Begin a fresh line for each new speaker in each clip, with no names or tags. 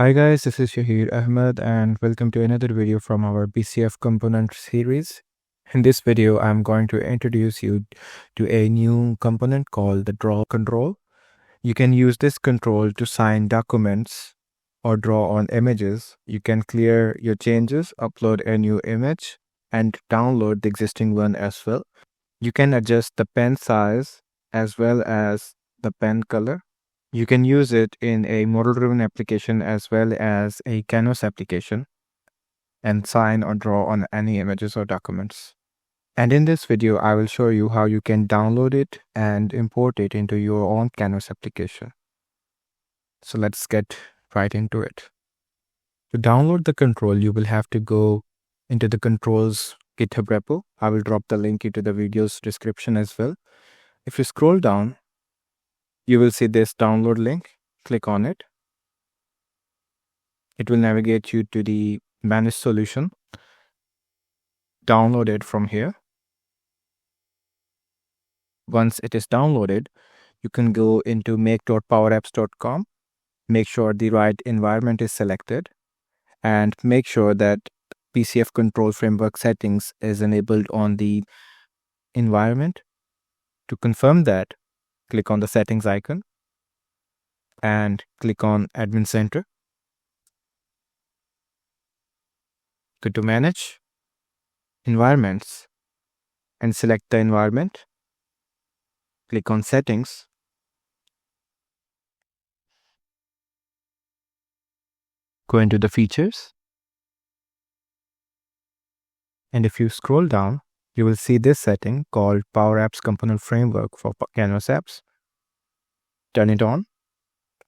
Hi guys, this is Shaheer Ahmad and welcome to another video from our PCF component series. In this video, I'm going to introduce you to a new component called the draw control. You can use this control to sign documents or draw on images. You can clear your changes, upload a new image, and download the existing one as well. You can adjust the pen size as well as the pen color. You can use it in a model-driven application as well as a canvas application and sign or draw on any images or documents. And in this video, I will show you how you can download it and import it into your own canvas application. So let's get right into it. To download the control, you will have to go into the controls GitHub repo. I will drop the link into the video's description as well. If you scroll down, you will see this download link. Click on it. It will navigate you to the managed solution. Download it from here. Once it is downloaded, you can go into make.powerapps.com. Make sure the right environment is selected and make sure that PCF control framework settings is enabled on the environment. To confirm that, click on the settings icon and click on Admin Center. Go to Manage, Environments, and select the environment. Click on Settings. Go into the Features. And if you scroll down, you will see this setting called Power Apps Component Framework for Canvas apps. Turn it on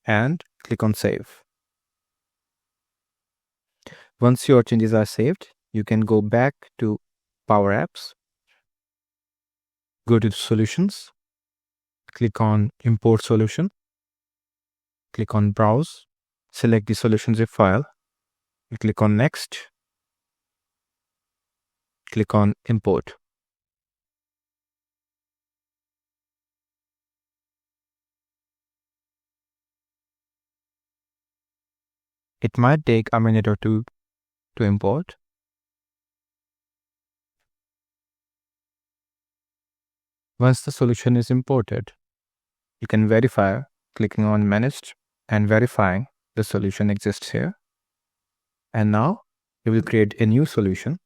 and click on Save. Once your changes are saved, you can go back to Power Apps, go to Solutions, click on Import Solution, click on Browse, select the solution zip file, you click on Next, click on Import. It might take a minute or two to import. Once the solution is imported, you can verify clicking on Managed and verifying the solution exists here. And now you will create a new solution.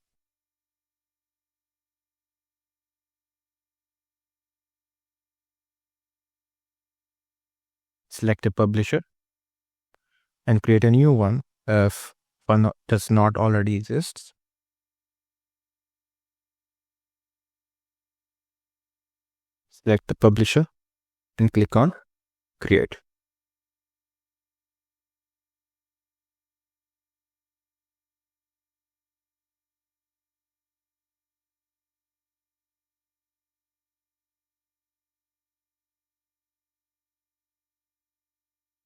Select a publisher and create a new one if one does not already exist. Select the publisher and click on Create.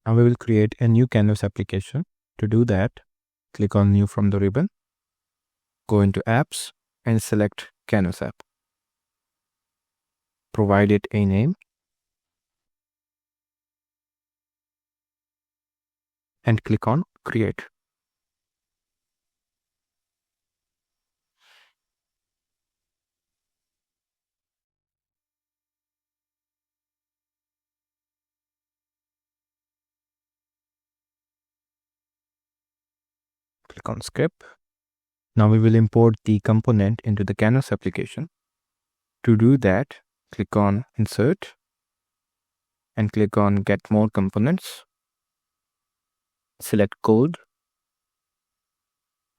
Now we will create a new Canvas application. To do that, click on New from the ribbon, go into Apps and select Canvas app. Provide it a name and click on Create. Click on Skip. Now we will import the component into the Canvas application. To do that, click on Insert and click on Get More Components. Select Code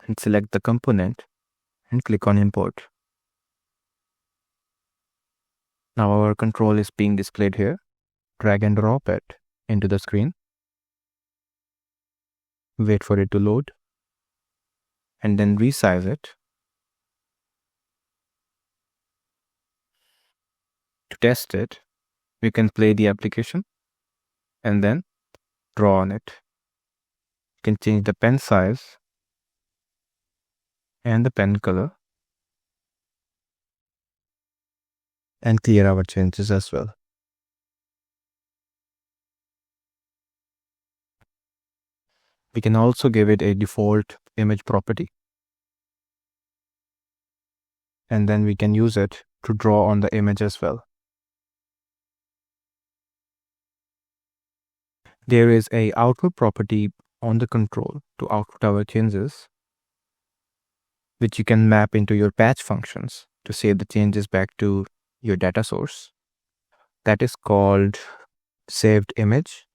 and select the component and click on Import. Now our control is being displayed here. Drag and drop it into the screen. Wait for it to load and then resize it. To test it, we can play the application and then draw on it. You can change the pen size and the pen color and clear our changes as well. We can also give it a default image property, and then we can use it to draw on the image as well. There is a output property on the control to output our changes, which you can map into your patch functions to save the changes back to your data source. That is called saved image.